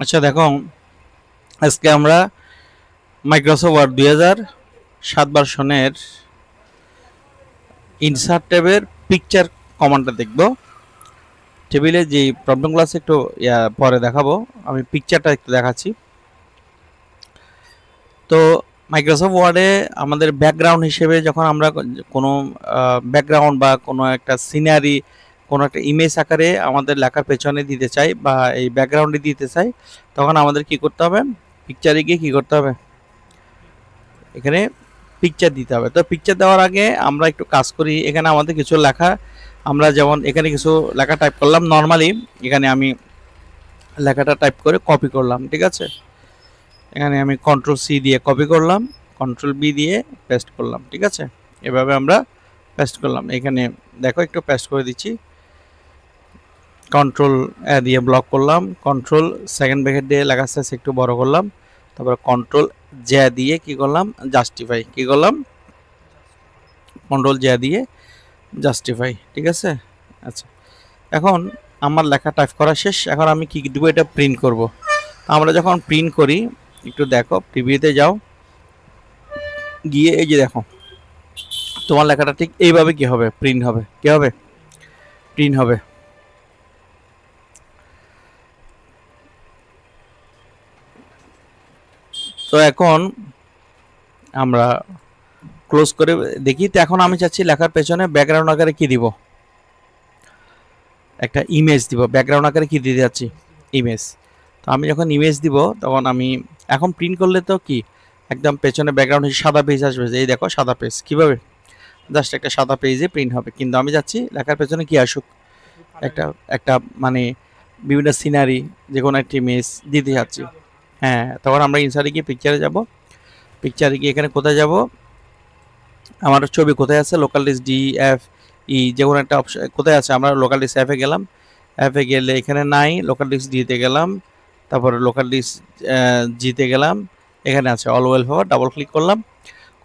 আচ্ছা দেখো, আজকে আমরা মাইক্রোসফট ওয়ার্ড 2007 ভার্সনের ইনসার্ট ট্যাবের পিকচার কমান্ডটা দেখব। টেবিলে যে প্রবলেমগুলো আছে একটু পরে দেখাবো, আমি পিকচারটা একটু দেখাচ্ছি। তো মাইক্রোসফট ওয়ার্ডে আমাদের ব্যাকগ্রাউন্ড হিসেবে যখন আমরা কোনো ব্যাকগ্রাউন্ড বা কোনো একটা সিনারি, কোনো একটা ইমেজ আকারে আমাদের লেখার পেছনে দিতে চাই বা এই ব্যাকগ্রাউন্ডে দিতে চাই, তখন আমাদের কি করতে হবে? পিকচারে গিয়ে কি করতে হবে? এখানে পিকচার দিতে হবে। তো পিকচার দেওয়ার আগে আমরা একটু কাজ করি। এখানে আমাদের কিছু লেখা, আমরা যেমন এখানে কিছু লেখা টাইপ করলাম নর্মালি। এখানে আমি লেখাটা টাইপ করে কপি করলাম, ঠিক আছে। এখানে আমি কন্ট্রোল সি দিয়ে কপি করলাম, কন্ট্রোল বি দিয়ে পেস্ট করলাম, ঠিক আছে। এভাবে আমরা পেস্ট করলাম। এখানে দেখো একটু পেস্ট করে দিচ্ছি, কন্ট্রোল দিয়ে ব্লক করলাম, কন্ট্রোল সেকেন্ড ব্র্যাকেট দিয়ে লেখা সাইজ একটু বড় করলাম, তারপর কন্ট্রোল জে দিয়ে কি করলাম? জাস্টিফাই। কি করলাম? কন্ট্রোল জে দিয়ে জাস্টিফাই, ঠিক আছে। আচ্ছা, এখন আমার লেখা টাইপ করা শেষ। এখন আমি কি দেবো? এটা প্রিন্ট করব। আমরা যখন প্রিন্ট করি, একটু দেখো, প্রিভিউতে যাও, গিয়ে এই যে দেখো তোমার লেখাটা ঠিক এইভাবে কি হবে? প্রিন্ট হবে। কি হবে? প্রিন্ট হবে। তো এখন আমরা ক্লোজ করে দেখি। তো এখন আমি চাচ্ছি লেখার পেছনে ব্যাকগ্রাউন্ড আকারে কি দিব? একটা ইমেজ দিব। ব্যাকগ্রাউন্ড আকারে কি দিতে যাচ্ছি? ইমেজ। তো আমি যখন ইমেজ দিব তখন আমি এখন প্রিন্ট করলে তো কি একদম পেছনে ব্যাকগ্রাউন্ড সাদা পেজ আসবে। এই দেখো সাদা পেজ। কিভাবে? জাস্ট একটা সাদা পেজে প্রিন্ট হবে। কিন্তু আমি যাচ্ছি লেখার পেছনে কি আসুক? একটা একটা মানে বিভিন্ন সিনারি, যে কোনো একটা ইমেজ দিতে যাচ্ছি। হ্যাঁ, তখন আমরা ইনসার্টে গিয়ে পিকচারে যাব। পিকচারে গিয়ে এখানে কোথায় যাব? আমার ছবি কোথায় আছে? Local disk D F E, যে কোনো একটা অপশন কোথায় আছে? আমরা লোকাল ডিস্ক এফে গেলাম। এফে গেলে এখানে নাই, লোকাল ডিস্ক ডিতে গেলাম, তারপরে লোকাল ডিস্ক জিতে গেলাম। এখানে আছে all well for, double click করলাম,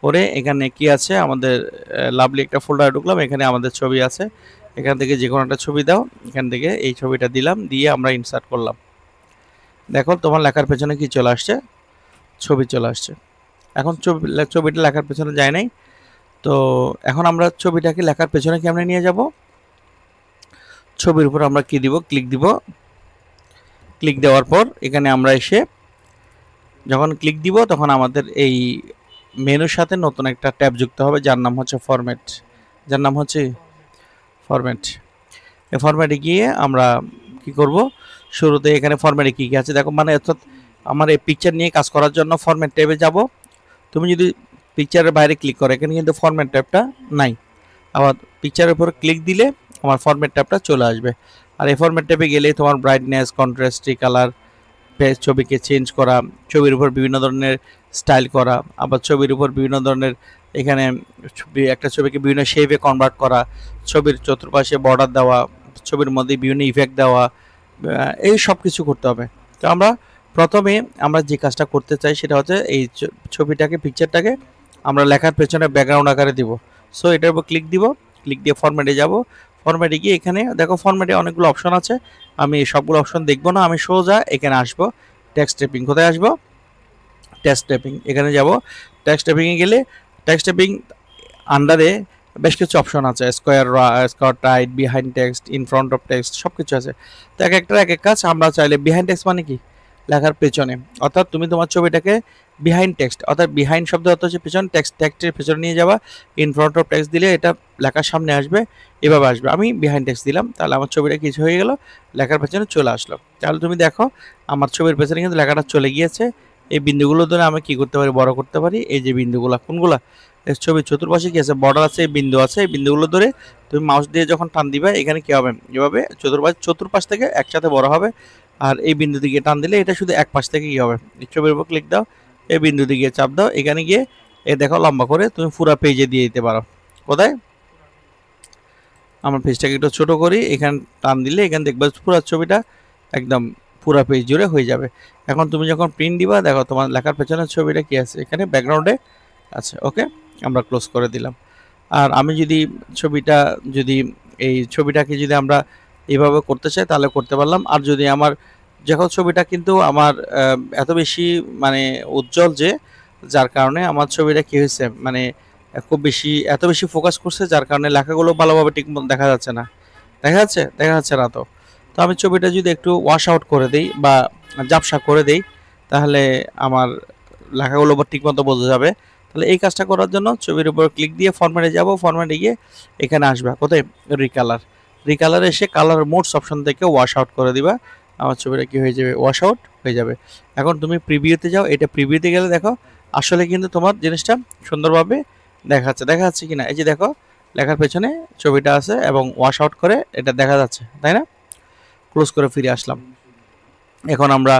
করে এখানে কি আছে? আমাদের লাভলি একটা ফোল্ডারে ঢুকলাম। এখানে আমাদের ছবি আছে। এখান থেকে যে কোনো একটা ছবি দাও। এখান থেকে এই ছবিটা দিলাম, দিয়ে আমরা ইনসার্ট করলাম। দেখো তোমার লেখার পেছনে কি চলে আসছে? ছবি চলে আসছে। এখন ছবিটা লেখার পেছনে যায় নাই। তো এখন আমরা ছবিটাকে লেখার পেছনে কেমনে নিয়ে যাব? ছবির উপর আমরা কি দিব? ক্লিক দিব। ক্লিক দেওয়ার পর এখানে আমরা এসে যখন ক্লিক দিব তখন আমাদের এই মেনুর সাথে নতুন একটা ট্যাব যুক্ত হবে, যার নাম হচ্ছে ফরম্যাট। যার নাম হচ্ছে ফরম্যাট। এই ফরম্যাটে গিয়ে আমরা কি করব? শুরুতে এখানে ফরম্যাটে কী কী আছে দেখো। মানে অর্থাৎ আমার এই পিকচার নিয়ে কাজ করার জন্য ফরম্যাট ট্যাবে যাব। তুমি যদি পিকচারের বাইরে ক্লিক করো, এখানে কিন্তু ফরম্যাট ট্যাবটা নাই। আবার পিকচারের উপর ক্লিক দিলে আমার ফরম্যাট ট্যাবটা চলে আসবে। আর এই ফরম্যাট ট্যাবে গেলে তোমার ব্রাইটনেস, কন্ট্রাস্ট, কালার, ছবিকে চেঞ্জ করা, ছবির উপর বিভিন্ন ধরনের স্টাইল করা, আবার ছবির উপর বিভিন্ন ধরনের এখানে একটা ছবিকে বিভিন্ন শেপে কনভার্ট করা, ছবির চতুর্পাশে বর্ডার দেওয়া, ছবির মধ্যে বিভিন্ন ইফেক্ট দেওয়া, এই সব কিছু করতে হবে। তো আমরা প্রথমে আমরা যে কাজটা করতে চাই সেটা হচ্ছে এই ছবিটাকে, পিকচারটাকে আমরা লেখার পেছনে ব্যাকগ্রাউন্ড আকারে দিব। সো এটার উপর ক্লিক দিব। ক্লিক দিয়ে ফরম্যাটে যাব। ফরম্যাটে গিয়ে এখানে দেখো ফরম্যাটে অনেকগুলো অপশন আছে। আমি সবগুলো অপশন দেখবো না, আমি সোজা এখানে আসবো। Text typing. কোথায় আসবো? Text typing. এখানে যাব। টেক্সট টাইপিংয়ে গেলে টেক্সট টাইপিং আন্ডারে বেশ কিছু অপশন আছে। Square tight, behind text, in front of text, সব কিছু আছে। তো এক একটা এক এক কাজ। আমরা চাইলে বিহাইন্ড টেক্সট মানে কি? লেখার পেছনে, অর্থাৎ তুমি তোমার ছবিটাকে বিহাইন্ড টেক্সট, অর্থাৎ বিহাইন্ড শব্দ অর্থ হচ্ছে পেছনে, টেক্সটের পেছনে নিয়ে যাবা। ইন ফ্রন্ট অফ টেক্সট দিলে এটা লেখার সামনে আসবে, এভাবে আসবে। আমি বিহাইন্ড টেক্সট দিলাম, তাহলে আমার ছবিটা কিছু হয়ে গেল, লেখার পেছনে চলে আসলো। তাহলে তুমি দেখো আমার ছবির পেছনে কিন্তু লেখাটা চলে গিয়েছে। এই বিন্দুগুলো ধরে আমি কি করতে পারি? বড় করতে পারি। এই যে বিন্দুগুলো, কোনগুলা? ছবির চতুর্পাশে কি আছে? বর্ডার আছে, বিন্দু আছে। এই বিন্দুগুলো ধরে তুমি মাউস দিয়ে যখন টান দিবে, এখানে কি হবে? এভাবে চতুর্পাশ থেকে একসাথে বড় হবে। আর এই বিন্দু দিকে টান দিলে এটা শুধু এক পাশ থেকে কি হবে? এই ছবির উপর ক্লিক দাও, এই বিন্দু দিকে চাপ দাও, এখানে গিয়ে এ দেখো লম্বা করে তুমি পুরো পেজে দিয়ে দিতে পারো। কোথায়? আমার পেজটাকে একটু ছোট করি, এখানে টান দিলে এখানে দেখবে পুরো ছবিটা একদম পুরো পেজ জুড়ে হয়ে যাবে। এখন তুমি যখন প্রিন্ট দিবা, দেখো তোমার লেখার পেছনের ছবিটা কি আছে? এখানে ব্যাকগ্রাউন্ডে আছে। ওকে, আমরা ক্লোজ করে দিলাম। আর আমি যদি ছবিটা, যদি এই ছবিটাকে যদি আমরা এইভাবে করতে চাই তাহলে করতে পারলাম। আর যদি আমার যখন ছবিটা কিন্তু আমার এত বেশি মানে উজ্জ্বল যে, যার কারণে আমার ছবিটা কি হয়েছে মানে খুব বেশি এত বেশি ফোকাস করছে, যার কারণে লেখাগুলো ভালোভাবে ঠিক মতো দেখা যাচ্ছে না। দেখা যাচ্ছে না তো। তো আমি ছবিটা যদি একটু ওয়াশ আউট করে দেই বা ঝাপসা করে দেই, তাহলে আমার লেখাগুলো ঠিক মতো বোঝা যাবে। তাহলে এই কাজটা করার জন্য ছবির উপর ক্লিক দিয়ে ফরম্যাটে যাব, ফরম্যাটে গিয়ে এখানে আসবা কোথায়, রিকালার। রিকালারে এসে কালার মোডস অপশন থেকে ওয়াশ আউট করে দিবা, আমার ছবিটা কি হয়ে যাবে, ওয়াশ আউট হয়ে যাবে। এখন তুমি প্রিভিউতে যাও, এটা প্রিভিউতে গেলে দেখো আসলে কিন্তু তোমার জিনিসটা সুন্দরভাবে দেখা যাচ্ছে কিনা, এই যে দেখো লেখার পেছনে ছবিটা আছে এবং ওয়াশ আউট করে এটা দেখা যাচ্ছে, তাই না? ক্লোজ করে ফিরে আসলাম। এখন আমরা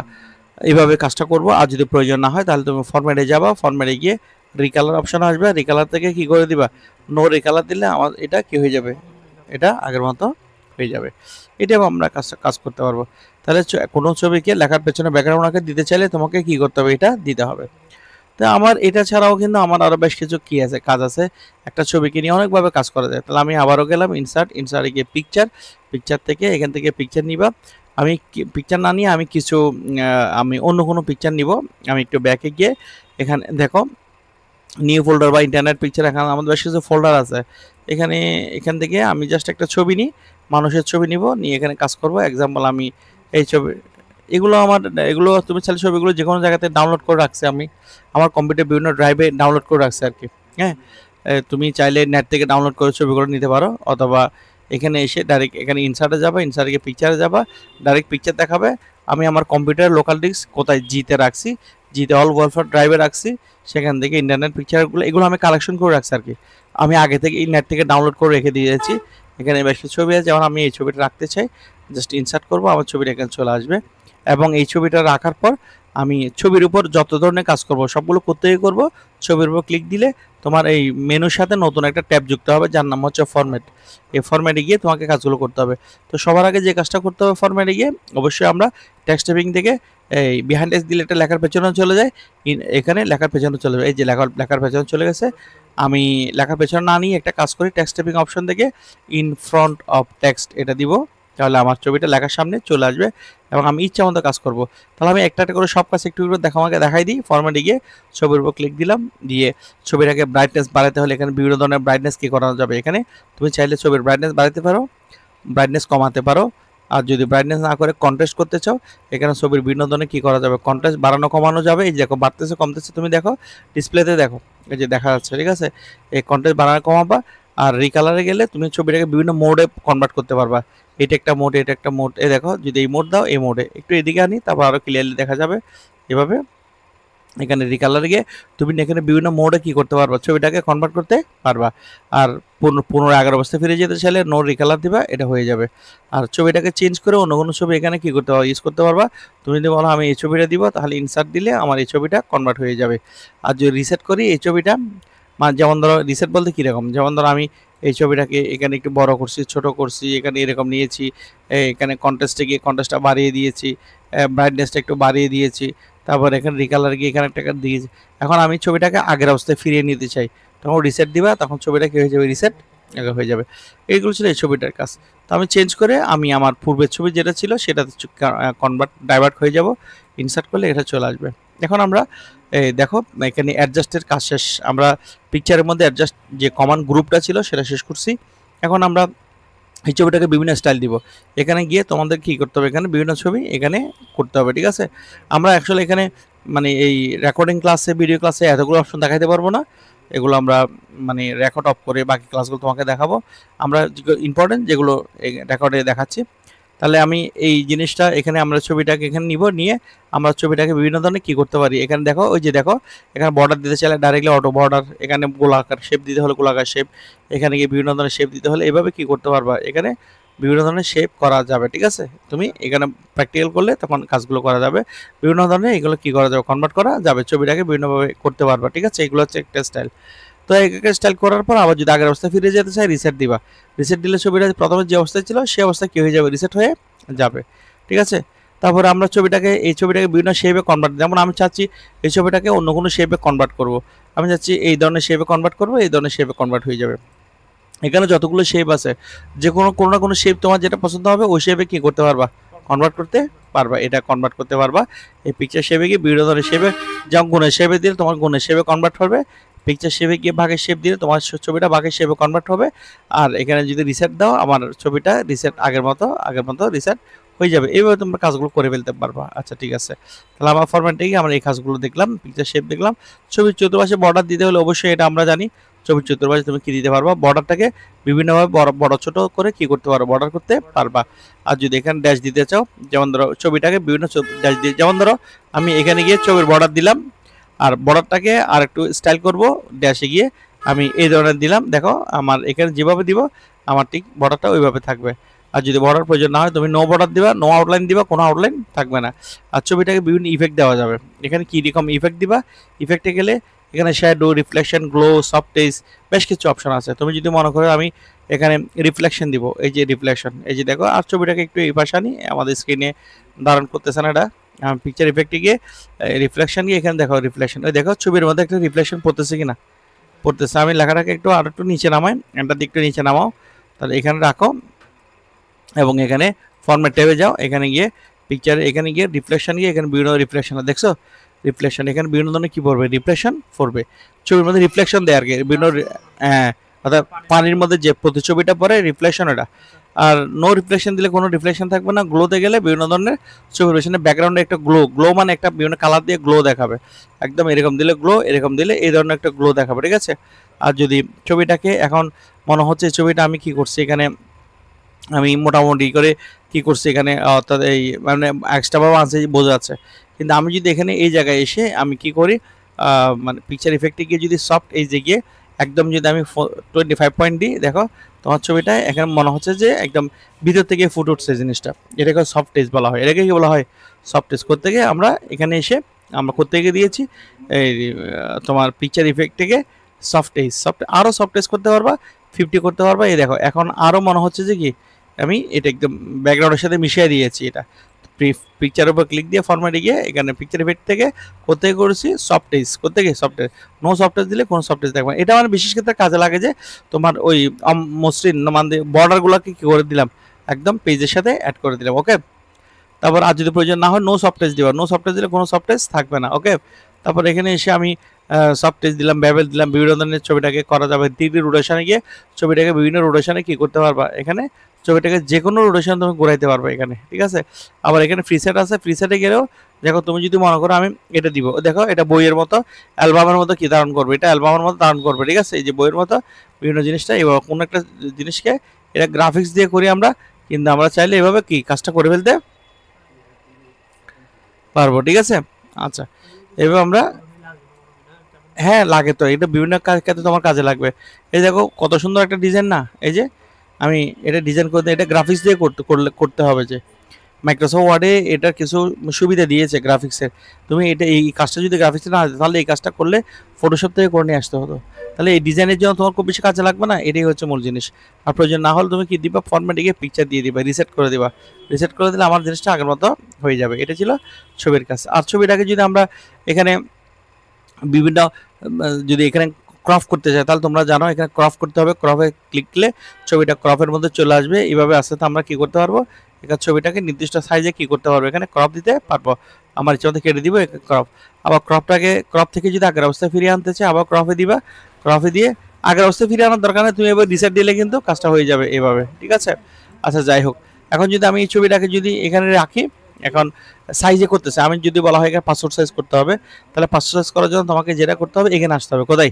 এইভাবে কাজটা করব। আর যদি প্রয়োজন না হয় তাহলে তুমি ফরম্যাটে যাবা, ফরম্যাটে গিয়ে রিকালার অপশন আসবে, রিকালার থেকে কি করে দিবা, নো রিকালার দিলে আমার এটা কি হয়ে যাবে, এটা আগের মতো হয়ে যাবে। এটা আমরা কাজ করতে পারবো। তাহলে কোনো ছবিকে লেখার পেছনে ব্যাকগ্রাউন্ড দিতে চাইলে তোমাকে কি করতে হবে, এটা দিতে হবে। তো আমার এটা ছাড়াও কিন্তু আমার আরও বেশ কিছু কি আছে, কাজ আছে। একটা ছবিকে নিয়ে অনেকভাবে কাজ করা যায়। তাহলে আমি আবারও গেলাম ইনসার্টে গিয়ে পিকচার থেকে এখান থেকে পিকচার নিবা। আমি পিকচার না নিয়ে আমি কিছু আমি অন্য কোনো পিকচার নিব। আমি একটু ব্যাকে গিয়ে এখানে দেখো নিউ ফোল্ডার বা ইন্টারনেট পিকচার, এখানে আমাদের বেশ কিছু ফোল্ডার আছে। এখান থেকে আমি জাস্ট একটা ছবি নিই, মানুষের ছবি নিব, নিয়ে এখানে কাজ করব। এক্সাম্পল আমি এই ছবি, এগুলো তুমি চাইলে ছবিগুলো যে কোনো জায়গাতে ডাউনলোড করে রাখছি, আমি আমার কম্পিউটার বিভিন্ন ড্রাইভে ডাউনলোড করে রাখছি আর কি। হ্যাঁ, তুমি চাইলে নেট থেকে ডাউনলোড করে ছবিগুলো নিতে পারো, অথবা এখানে এসে ডাইরেক্ট এখানে ইনসার্টে যাবা, ইনসার্টে গিয়ে পিকচারে যাবা, ডাইরেক্ট পিকচার দেখাবে। আমি আমার কম্পিউটার লোকাল ডিস্ক কোথায় জিতে রাখছি, জিতে অল ওয়ালফার ড্রাইভে রাখছি, সেখান থেকে ইন্টারনেট পিকচারগুলো এগুলো আমি কালেকশন করে রাখছি আর কি। আমি আগে থেকে এই নেট থেকে ডাউনলোড করে রেখে দিয়েছি। এখানে বেশ কিছু ছবি আছে, যেমন আমি এই ছবিটা রাখতে চাই, জাস্ট ইনসার্ট করবো, আমার ছবিটা এখানে চলে আসবে। এবং এই ছবিটা রাখার পর আমি ছবির উপর যত ধরনের কাজ করব সবগুলো কোথায় করব, ছবির উপর ক্লিক দিলে তোমার এই মেনুর সাথে নতুন একটা ট্যাব যুক্ত হবে, যার নাম হচ্ছে ফরম্যাট। এই ফরম্যাটে গিয়ে তোমাকে কাজগুলো করতে হবে। তো সবার আগে যে কাজটা করতে হবে, ফরম্যাটে গিয়ে অবশ্যই আমরা টেক্সট টাইপিং থেকে এই বিহাইন্ড টেক্সট দিলে এটা লেখার পেছনে চলে যায়, এখানে লেখার পেছনে চলে যায়, এই যে লেখার পেছনে চলে গেছে। আমি লেখার পেছনে না নিয়ে একটা কাজ করি, টেক্সট টাইপিং অপশন থেকে ইন ফ্রন্ট অফ টেক্সট এটা দিব, তাহলে আমার ছবিটা লেখার সামনে চলে আসবে এবং আমি ইচ্ছা মতো কাজ করব। তাহলে আমি একটা করে সব কাজ একটু করে আমাকে দেখাই দিই। ফরম্যাটে গিয়ে ছবির উপর ক্লিক দিলাম, দিয়ে ছবিটাকে ব্রাইটনেস বাড়াতে হলে এখানে বিভিন্ন ধরনের ব্রাইটনেস কি করানো যাবে, এখানে তুমি চাইলে ছবির ব্রাইটনেস বাড়াতে পারো, ব্রাইটনেস কমাতে পারো। আর যদি ব্রাইটনেস না করে কন্ট্রাস্ট করতে চাও, এখানে ছবির বিভিন্ন ধরনের কী করা যাবে, কন্ট্রাস্ট বাড়ানো কমানো যাবে। এই দেখো বাড়তেছে কমতেছে, তুমি দেখো ডিসপ্লেতে দেখো, এই যে দেখা যাচ্ছে, ঠিক আছে। এই কন্ট্রাস্ট বাড়ানো কমাবা। আর রিকালারে গেলে তুমি ছবিটাকে বিভিন্ন মোডে কনভার্ট করতে পারবা, এটা একটা মোড, এটা একটা মোড। এই দেখো যদি এই মোড দাও, এই মোডে একটু এদিকে আনি, তারপর আরও ক্লিয়ারলি দেখা যাবে। এভাবে এখানে রিকালারে গিয়ে তুমি এখানে বিভিন্ন মোডে কি করতে পারবা, ছবিটাকে কনভার্ট করতে পারবা। আর পুনরায় আগের অবস্থায় ফিরে যেতে চাইলে নো রিকালার দিবা, এটা হয়ে যাবে। আর ছবিটাকে চেঞ্জ করে অন্য কোনো ছবি এখানে কি করতে পারবা, ইউজ করতে পারবা। তুমি যদি বলো আমি এই ছবিটা দিব, তাহলে ইনসার্ট দিলে আমার এই ছবিটা কনভার্ট হয়ে যাবে। আর যদি রিসেট করি এই ছবিটা, মানে যেমন ধরো রিসেট বলতে কীরকম, যেমন ধরো আমি এই ছবিটাকে এখানে একটু বড় করছি, ছোট করছি, এখানে এরকম নিয়েছি, এখানে কন্ট্রাস্টে গিয়ে কন্ট্রাস্টটা বাড়িয়ে দিয়েছি, ব্রাইটনেসটা একটু বাড়িয়ে দিয়েছি, তারপর এখানে রিকালার গিয়ে এখানে একটা দিয়েছি। এখন আমি ছবিটাকে আগের অবস্থায় ফিরিয়ে নিতে চাই, তখন রিসেট দিবা, তখন ছবিটা কী হয়ে যাবে, রিসেট হয়ে যাবে। এইগুলো ছিল এই ছবিটার কাজ। তো আমি চেঞ্জ করে আমি আমার পূর্বের ছবি যেটা ছিল সেটাতে ডাইভার্ট হয়ে যাব, ইনসার্ট করলে এটা চলে আসবে। এখন আমরা দেখো এখানে অ্যাডজাস্টের কাজ শেষ, আমরা পিকচারের মধ্যে অ্যাডজাস্ট যে কমান গ্রুপটা ছিল সেটা শেষ করছি। এখন আমরা এই ছবিটাকে বিভিন্ন স্টাইল দিব, এখানে গিয়ে তোমাদের কী করতে হবে, এখানে বিভিন্ন ছবি এখানে করতে হবে, ঠিক আছে। আমরা অ্যাকচুয়ালি এখানে মানে এই রেকর্ডিং ক্লাসে, ভিডিও ক্লাসে এতগুলো অপশন দেখাতে পারবো না, এগুলো আমরা মানে রেকর্ড অফ করে বাকি ক্লাসগুলো তোমাকে দেখাবো। আমরা ইম্পর্টেন্ট যেগুলো রেকর্ডে দেখাচ্ছি। তাহলে আমি এই জিনিসটা এখানে আমরা ছবিটাকে এখানে নিব, নিয়ে আমরা ছবিটাকে বিভিন্ন ধরনের কী করতে পারি, এখানে দেখো ওই যে দেখো এখানে বর্ডার দিতে চাইলে ডাইরেক্টলি অটো বর্ডার, এখানে গোলাকার শেপ দিতে হলে গোলাকার শেপ, এখানে গিয়ে বিভিন্ন ধরনের শেপ দিতে হলে এভাবে কী করতে পারবা, এখানে বিভিন্ন ধরনের শেপ করা যাবে, ঠিক আছে। তুমি এখানে প্র্যাকটিক্যাল করলে তখন কাজগুলো করা যাবে, বিভিন্ন ধরনের এগুলো কী করা যাবে, কনভার্ট করা যাবে, ছবিটাকে বিভিন্নভাবে করতে পারবা, ঠিক আছে। এগুলো হচ্ছে একটা স্টাইল। তো একটা স্টাইল করার পর আবার যদি আগের অবস্থায় ফিরে যেতে চাই, রিসেট দিবা, রিসেট দিলে ছবিটা প্রথমে যে অবস্থায় ছিল সেই অবস্থায় কী হয়ে যাবে, রিসেট হয়ে যাবে, ঠিক আছে। তারপরে আমরা এই ছবিটাকে বিভিন্ন শেপে কনভার্ট, যেমন আমি চাচ্ছি এই ছবিটাকে অন্য কোনো শেপে কনভার্ট করব, আমি চাচ্ছি এই ধরনের শেপে কনভার্ট করব, এই ধরনের শেপে কনভার্ট হয়ে যাবে। এখানে যতগুলো শেপ আছে যে কোনো না কোনো শেপ তোমার যেটা পছন্দ হবে ওই শেপে কী করতে পারবা, কনভার্ট করতে পারবা, এটা কনভার্ট করতে পারবা। এই পিকচার শেপে গিয়ে বিভিন্ন ধরনের শেপে, যেমন গুণের শেপে দিলে তোমার গুণের শেপে কনভার্ট হবে, পিকচার শেপে গিয়ে ভাগের শেপ দিলে তোমার ছবিটা ভাগের শেপে কনভার্ট হবে। আর এখানে যদি রিসেট দাও আমার ছবিটা রিসেট আগের মতো রিসেট হয়ে যাবে। এইভাবে তোমরা কাজগুলো করে ফেলতে পারবা। আচ্ছা ঠিক আছে, তাহলে আমার ফরম্যাটে গিয়ে আমরা এই কাজগুলো দেখলাম, পিকচার শেপ দেখলাম। ছবির চতুর্পাশে বর্ডার দিতে হলে অবশ্যই এটা আমরা জানি, ছবির চতুর্পাশে তুমি কি দিতে পারবা, বর্ডারটাকে বিভিন্নভাবে বড় ছোট করে কি করতে পারো, বর্ডার করতে পারবা। আর যদি এখানে ড্যাশ দিতে চাও, যেমন ধরো ছবিটাকে বিভিন্ন ড্যাশ দিয়ে, যেমন ধরো আমি এখানে গিয়ে ছবির বর্ডার দিলাম, আর বর্ডারটাকে আর একটু স্টাইল করব, ড্যাশে গিয়ে আমি এই ধরনের দিলাম। দেখো আমার এখানে যেভাবে দিব আমার ঠিক বর্ডারটা ওইভাবে থাকবে। আর যদি বর্ডার প্রয়োজন না হয় তুমি নো বর্ডার দিবা, নো আউটলাইন দিবা, কোনো আউটলাইন থাকবে না। আর ছবিটাকে বিভিন্ন ইফেক্ট দেওয়া যাবে। এখানে কী রকম ইফেক্ট দিবা, ইফেক্টে গেলে এখানে শ্যাডো, রিফ্লেকশন, গ্লো, সফট টেজ, বেশ কিছু অপশন আছে। তুমি যদি মনে করো আমি এখানে রিফ্লেকশন দিব, এই যে রিফ্লেকশন, এই যে দেখো। আর ছবিটাকে একটু এই পাশে আনি, আমাদের স্ক্রিনে ধারণ করতেছে না এটা। পিকচার ইফেক্টে গিয়ে রিফ্লেকশন গিয়ে এখানে দেখো রিফ্লেকশন, ওই দেখো ছবির মধ্যে একটা রিফ্লেকশন পড়তেছে কিনা, পড়তেছে। আমি লেখাটাকে একটু আর একটু নিচে নামাই, এটা দিকটা নিচে নামাও, তাহলে এখানে রাখো এবং এখানে ফরম্যাট ট্যাবে যাও, এখানে গিয়ে পিকচার, এখানে গিয়ে রিফ্লেকশন গিয়ে এখানে বিভিন্ন রিফ্লেকশন দেখছো, রিফ্লেকশন এখানে বিভিন্ন ধরনের কী পড়বে, রিফ্লেকশন পড়বে। ছবির মধ্যে রিফ্লেকশন দেয় আর কি, বিভিন্ন হ্যাঁ, অর্থাৎ পানির মধ্যে যে প্রতিছবিটা পড়ে রিফ্লেকশন এটা। আর নো রিফ্লেকশন দিলে কোনো রিফ্লেকশন থাকবে না। গ্লোতে গেলে বিভিন্ন ধরনের ছবির পেছনে ব্যাকগ্রাউন্ডে একটা গ্লো, গ্লো মানে একটা বিভিন্ন কালার দিয়ে গ্লো দেখাবে, একদম এরকম দিলে গ্লো, এরকম দিলে এই ধরনের একটা গ্লো দেখাবে, ঠিক আছে। আর যদি ছবিটাকে এখন মনে হচ্ছে ছবিটা আমি কি করছি এখানে, আমি মোটামুটি করে কি করছি এখানে, অর্থাৎ এই মানে এক্সট্রাভাবে আছে বোঝা যাচ্ছে, কিন্তু আমি যদি এখানে এই জায়গায় এসে আমি কি করি, মানে পিকচার ইফেক্টে গিয়ে যদি সফট এই যে গিয়ে একদম যদি আমি 25 পয়েন্ট দিই, দেখো তোমার ছবিটা এখানে মনে হচ্ছে যে একদম ভিতর থেকে ফুটে উঠছে জিনিসটা। এটাকে সফট টেজ বলা হয়। এটাকে কি বলা হয়, সফট টেজ। করতে গিয়ে আমরা এখানে এসে আমরা করতে গিয়ে দিয়েছি এই তোমার পিকচার ইফেক্ট থেকে সফট টেজ, আরও সফট টেজ করতে পারবা, 50 করতে পারবা। এই দেখো এখন আরও মনে হচ্ছে যে কি আমি এটা একদম ব্যাকগ্রাউন্ডের সাথে মিশিয়ে দিয়েছি। এটা পিকচারের উপর ক্লিক দিয়ে ফরম্যাটে গিয়ে এখানে পিকচার ইফেক্ট থেকে কোথায় করেছি সফট টেজ, করতে গিয়ে সফট টেজ, নো সফট টেজ দিলে কোনো সফট টেজ দেখবে। এটা আমার বিশেষ ক্ষেত্রে কাজে লাগে যে তোমার ওই মসৃণ মানে বর্ডারগুলোকে কী করে দিলাম, একদম পেজের সাথে অ্যাড করে দিলাম। ওকে, তারপর আর যদি প্রয়োজন না হয় নো সফট টেজ দিবা, নো সফট টেজ দিলে কোনো সফট টেজ থাকবে না। ওকে, তারপর এখানে এসে আমি সফট টেজ দিলাম, ব্যাবেল দিলাম, বিভিন্ন ধরনের ছবিটাকে করা যাবে। 3D রোটেশনে গিয়ে ছবিটাকে বিভিন্ন রোটেশনে কী করতে পারবা, এখানে ছবিটাকে যে কোনো রোটেশন তুমি ঘোরাইতে পারবে এখানে, ঠিক আছে। আবার এখানে ফ্রিসেট আছে, ফ্রিসেটে গেলেও দেখো তুমি যদি মনে করো আমি এটা দিব, দেখো এটা বইয়ের মতো অ্যালবামের মতো কি ধারণ করবে, এটা অ্যালবামের মতো ধারণ করবে, ঠিক আছে। এই যে বইয়ের মতো বিভিন্ন জিনিসটা, এবার কোনো একটা জিনিসকে এটা গ্রাফিক্স দিয়ে করি আমরা, কিন্তু আমরা চাইলে এভাবে কি কাজটা করে ফেলতে পারবো, ঠিক আছে। আচ্ছা, এভাবে আমরা, হ্যাঁ লাগে তো, এটা বিভিন্ন কাজে তোমার কাজে লাগবে। এই দেখো কত সুন্দর একটা ডিজাইন না, এই যে আমি এটা ডিজাইন করতে, এটা গ্রাফিক্স দিয়ে করতে হবে। যে মাইক্রোসফট ওয়ার্ডে এটার কিছু সুবিধা দিয়েছে গ্রাফিক্সের, তুমি এটা এই কাজটা যদি গ্রাফিক্সে না আসে তাহলে এই কাজটা করলে ফটোশপ থেকে করে নিয়ে আসতে হতো। তাহলে এই ডিজাইনের জন্য তোমার খুব বেশি কাজে লাগবে না, এটাই হচ্ছে মূল জিনিস। আর প্রয়োজন না হলে তুমি কি দিবা, ফরম্যাটে গিয়ে পিকচার দিয়ে দিবা, রিসেট করে দিবা, রিসেট করে দিলে আমার জিনিসটা আগের মতো হয়ে যাবে। এটা ছিল ছবির কাজ। আর ছবিটাকে যদি আমরা এখানে বিভিন্ন যদি এখানে ক্রপ করতে চাই, তাহলে তোমরা জানো এখানে ক্রপ করতে হবে, ক্রপে ক্লিক করলে ছবিটা ক্রপের মধ্যে চলে আসবে। এইভাবে আস্তে আস্তে আমরা কী করতে পারবো, এখানে ছবিটাকে নির্দিষ্ট সাইজে কী করতে পারবো, এখানে ক্রপ দিতে পারবো। আমার ইচ্ছা মতো কেটে দিব ক্রপ। আবার ক্রপ থেকে যদি আগের অবস্থায় ফিরিয়ে আনতে চাই, আবার ক্রপে দিবা, ক্রপে দিয়ে আগের অবস্থায় ফিরিয়ে আনার দরকার নেই, তুমি এবার রিসেট দিলে কিন্তু কাজটা হয়ে যাবে এভাবে, ঠিক আছে। আচ্ছা যাই হোক, এখন যদি আমি এই ছবিটাকে যদি এখানে রাখি, এখন সাইজে করতেছে, আমি যদি বলা হয় এখানে পাসপোর্ট সাইজ করতে হবে, তাহলে পাসপোর্ট সাইজ করার জন্য তোমাকে যেটা করতে হবে এখানে আসতে হবে। কোথায়,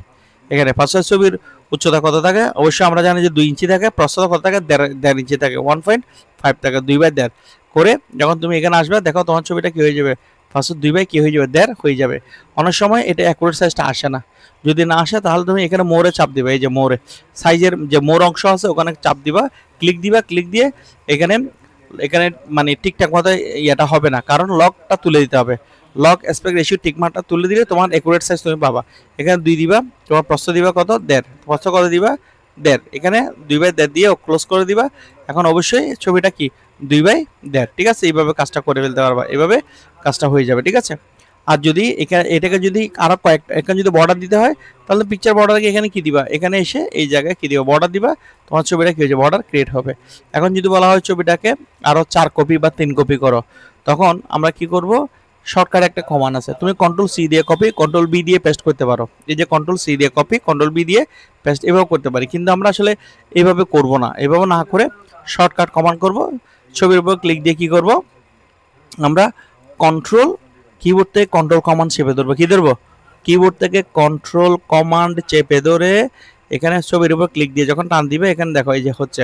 এখানে পাসপোর্ট ছবির উচ্চতা কত থাকে, অবশ্যই আমরা জানি যে 2 ইঞ্চি থাকে, প্রস্থতা কত থাকে, 1.5 ইঞ্চি থাকে, 1.5 থাকে, 2/1.5 করে। যখন তুমি এখানে আসবে দেখো তোমার ছবিটা কী হয়ে যাবে, পাসপোর্ট 2 কি হয়ে যাবে, 1.5 হয়ে যাবে। অনেক সময় এটা অ্যাকুরেট সাইজটা আসে না, যদি না আসে তাহলে তুমি এখানে মোড়ে চাপ দিবা, এই যে মোড়ে সাইজের যে মোড় অংশ আছে ওখানে চাপ দিবা, ক্লিক দিবা, ক্লিক দিয়ে এখানে এখানে মানে ঠিকঠাক মতো ইয়েটা হবে না, কারণ লকটা তুলে দিতে হবে। লক অ্যাসপেক্ট রেশিও টিকমার্কটা তুলে দিলে তোমার অ্যাকুরেট সাইজ তুমি পাবা। এখানে 2 দিবা, তোমার প্রস্থ দিবা কত, 1.5, প্রস্থ কত দিবা 1.5, এখানে 2/1.5 দিয়ে ক্লোজ করে দিবা। এখন অবশ্যই ছবিটা কি 2/1.5, ঠিক আছে। এইভাবে কাজটা করে ফেলতে পারবা, এইভাবে কাজটা হয়ে যাবে, ঠিক আছে। আর যদি এটাকে যদি আরো কয়েকটা এখানে যদি বর্ডার দিতে হয়, তাহলে পিকচার বর্ডারকে এখানে কি দিবা, এখানে এসে এই জায়গায় কি দিবা, বর্ডার দিবা, তোমার ছবিটা কি হয়েছে, বর্ডার ক্রিয়েট হবে। এখন যদি বলা হয় ছবিটাকে আরো 4 কপি বা 3 কপি করো, তখন আমরা কি করব, শর্টকাট একটা কমান্ড আছে, তুমি কন্ট্রোল সি দিয়ে কপি, কন্ট্রোল বি দিয়ে পেস্ট করতে পারো। এই যে কন্ট্রোল সি দিয়ে কপি, কন্ট্রোল বি দিয়ে পেস্ট এভাবে করতে পারি, কিন্তু আমরা আসলে এইভাবে করব না। এভাবে না করে শর্টকাট কমান্ড করব, ছবির উপর ক্লিক দিয়ে কি করব, আমরা কন্ট্রোল কিবোর্ড থেকে কন্ট্রোল কমান্ড চেপে ধরবো, কি ধরবো, কিবোর্ড থেকে কন্ট্রোল কমান্ড চেপে ধরে এখানে ছবির উপর ক্লিক দিয়ে যখন টান দিবে, এখানে দেখো এই যে হচ্ছে,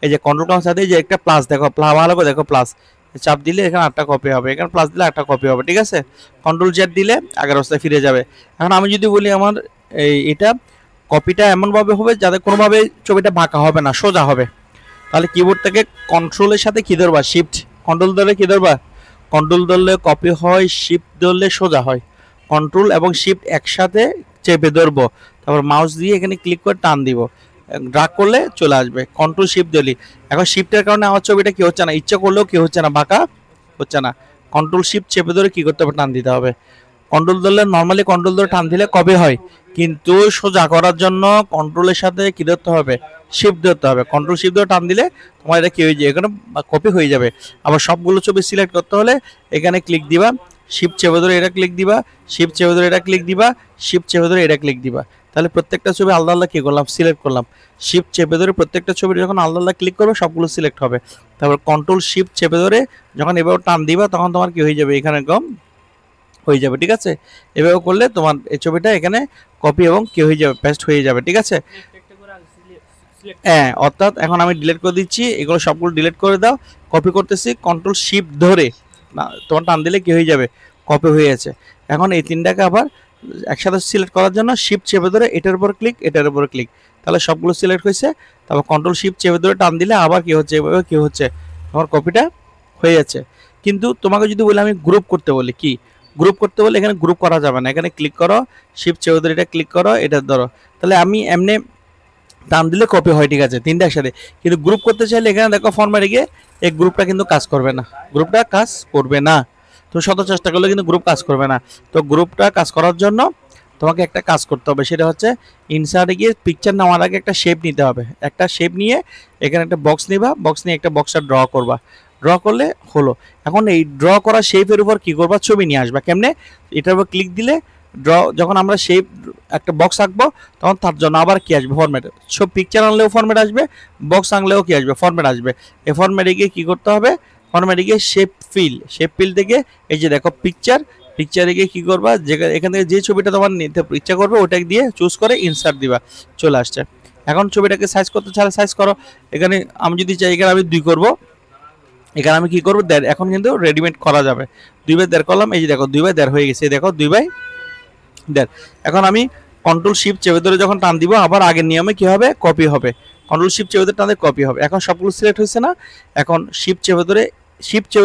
এই যে কন্ট্রোল কমান্ড সাথে যে একটা প্লাস দেখো, ভালো করে দেখো প্লাস চাপ দিলে এখানে 8টা কপি হবে, এখানে প্লাস দিলে 8টা কপি হবে, ঠিক আছে। কন্ট্রোল জেড দিলে আগের অবস্থায় ফিরে যাবে। এখন আমি যদি বলি আমার এটা কপিটা এমনভাবে হবে যাতে কোনোভাবে ছবিটা বাঁকা হবে না, সোজা হবে, তাহলে কিবোর্ড থেকে কন্ট্রোলের সাথে কি ধরবা, শিফট, কন্ট্রোল ধরলে কি ধরবা, কন্ট্রোল ধরলে কপি হয়, শিফট ধরলে সোজা হয়। কন্ট্রোল এবং শিফট একসাথে চেপে ধরবো, তারপর মাউস দিয়ে এখানে ক্লিক করে টান দিব, ড্রাগ করলে চলে আসবে। কন্ট্রোল শিফট দিলি, এখন শিফটের কারণে আমার ছবিটা কি হচ্ছে না, ইচ্ছা করলেও কি হচ্ছে না, বাঁকা হচ্ছে না। কন্ট্রোল শিফট চেপে ধরে কি করতে হবে, টান দিতে হবে। কন্ট্রোল ধরলে নর্মালি কন্ট্রোল ধরে টান দিলে কপি হয়, কিন্তু সোজা করার জন্য কন্ট্রোলের সাথে কি ধরতে হবে, শিফট ধরতে হবে। কন্ট্রোল শিফট ধরে টান দিলে তোমার এটা কি হয়ে যায়, এখানে কপি হয়ে যাবে। আবার সবগুলো ছবি সিলেক্ট করতে হলে এখানে ক্লিক দিবা, শিফট চেপে ধরে এটা ক্লিক দিবা, শিফট চেপে ধরে এটা ক্লিক দিবা, শিফট চেপে ধরে এটা ক্লিক দিবা, তাহলে প্রত্যেকটা ছবি আলাদা আলাদা কি করলাম, সিলেক্ট করলাম। শিফট চেপে ধরে প্রত্যেকটা ছবি যখন আলাদা আলাদা ক্লিক করবে সবগুলো সিলেক্ট হবে। তারপর কন্ট্রোল শিফট চেপে ধরে যখন এভাবে টান দিবা, তখন তোমার কি হয়ে যাবে, এখানে কম হয়ে যাবে, ঠিক আছে। এভাবে করলে তোমার এই ছবিটা এখানে কপি এবং কি হয়ে যাবে, পেস্ট হয়ে যাবে, ঠিক আছে। হ্যাঁ, অর্থাৎ এখন আমি ডিলিট করে দিচ্ছি, এগুলো সবগুলো ডিলিট করে দাও। কপি করতেছি, কন্ট্রোল শিফট ধরে তোমার টান দিলে কি হয়ে যাবে, কপি হয়ে গেছে। এখন এই তিনটাকে আবার একসাথে সিলেক্ট করার জন্য শিফট চেপে ধরে এটার উপর ক্লিক, এটার উপর ক্লিক, তাহলে সবগুলো সিলেক্ট হয়েছে। তারপর কন্ট্রোল শিফট চেপে ধরে টান দিলে আবার কি হচ্ছে, এভাবে কি হচ্ছে, আমার কপিটা হয়ে যাচ্ছে। কিন্তু তোমাকে যদি বলি আমি গ্রুপ করতে বলি, কি গ্রুপ করতে বলে, এখানে গ্রুপ করা যাবে না, এখানে ক্লিক করো, শিফট চেপে ধরে এটা ক্লিক করো, এটা ধরো, তাহলে আমি এমনি টান দিলে কপি হয়, ঠিক আছে, তিনটা একসাথে। কিন্তু গ্রুপ করতে চাইলে এখানে দেখো ফরম্যাটে গিয়ে এই গ্রুপটা কিন্তু কাজ করবে না, গ্রুপটা কাজ করবে না। তো শত চেষ্টা করলে কিন্তু গ্রুপ কাজ করবে না। তো গ্রুপটা কাজ করার জন্য তোমাকে একটা কাজ করতে হবে, সেটা হচ্ছে ইনসার্টে গিয়ে পিকচার নেওয়ার আগে একটা শেপ নিতে হবে। একটা শেপ নিয়ে এখানে একটা বক্স নিবা, বক্স নিয়ে একটা বক্সটা ড্র করবা, ড্র করলে হলো। এখন এই ড্র করা শেপের উপর কি করবা, ছবি নিয়ে আসবা। কেমনে, এটার উপর ক্লিক দিলে ড্র, যখন আমরা শেপ একটা বক্স আঁকবো তখন তার জন্য আবার কি আসবে, ফরম্যাট। সব পিকচার আনলেও ফরম্যাট আসবে, বক্স আনলেও কি আসবে, ফরম্যাট আসবে। এই ফরম্যাটে গিয়ে কী করতে হবে, ফরম্যাটে গিয়ে শেপ ফিল, শেপ ফিল থেকে এই যে দেখো পিকচার, পিকচারে গিয়ে কী করবা, যেখানে এখান থেকে যে ছবিটা তোমার নিতে ইচ্ছা করবে ওটা দিয়ে চুজ করে ইনসার্ট দিবা, চলে আসছে। এখন ছবিটাকে সাইজ করতে চাইলে সাইজ করো। এখানে আমি যদি চাই, এখানে আমি 2 করবো, এখানে আমি কি করবো, 1.5। এখন কিন্তু রেডিমেড করা যাবে, 2/1.5 করলাম, এই যে দেখো 2/1.5 হয়ে গেছে, দেখো 2/1.5। এখন আমি কন্ট্রোল শিফট চেপে ধরে যখন টান দিব, আবার আগের নিয়মে কি হবে, কপি হবে। কন্ট্রোল শিফট চেপে ধরে টান দিয়ে কপি হবে। এখন সবগুলো সিলেক্ট হয়েছে না, এখন শিফট চেপে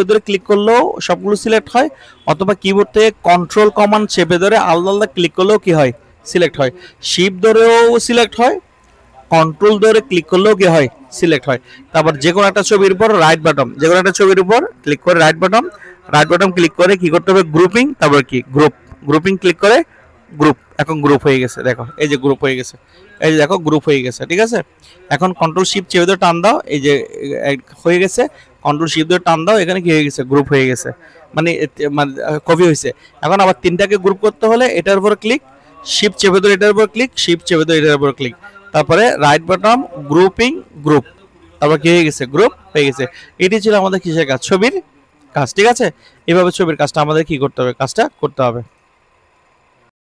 ধরে ক্লিক করলেও সবগুলো সিলেক্ট হয়, অথবা কিবোর্ড থেকে কন্ট্রোল কমান্ড চেপে ধরে আলাদা আলাদা ক্লিক করলেও কি হয়, সিলেক্ট হয়। শিফট ধরেও সিলেক্ট হয়, কন্ট্রোল ধরে ক্লিক করলেও কি হয়, সিলেক্ট হয়। তারপর যে কোনো একটা ছবির উপর রাইট বাটন, যে কোনো একটা ছবির উপর ক্লিক করে রাইট বাটন ক্লিক করে কি করতে হবে, গ্রুপিং, তারপর কি গ্রুপিং ক্লিক করে গ্রুপ। এখন গ্রুপ হয়ে গেছে, দেখো এই যে গ্রুপ হয়ে গেছে, এই যে দেখো গ্রুপ হয়ে গেছে, ঠিক আছে। এখন কন্ট্রোল শিফট চেপে ধরে টান দাও, এই যে হয়ে গেছে, কন্ট্রোল শিফট ধরে টান দাও, এখানে কি হয়ে গেছে, গ্রুপ হয়ে গেছে, মানে কপি হয়েছে। এখন আবার তিনটাকে গ্রুপ করতে হলে এটার উপর ক্লিক, শিফট চেপে ধরে এটার উপর ক্লিক, শিফট চেপে ধরে এটার উপর ক্লিক, তারপরে রাইট বাটন, গ্রুপিং, গ্রুপ, তারপর কি হয়ে গেছে, গ্রুপ হয়ে গেছে। এটি ছিল আমাদের কিসের কাজ, ছবির কাজ, ঠিক আছে। এভাবে ছবির কাজটা আমাদের কি করতে হবে, কাজটা করতে হবে।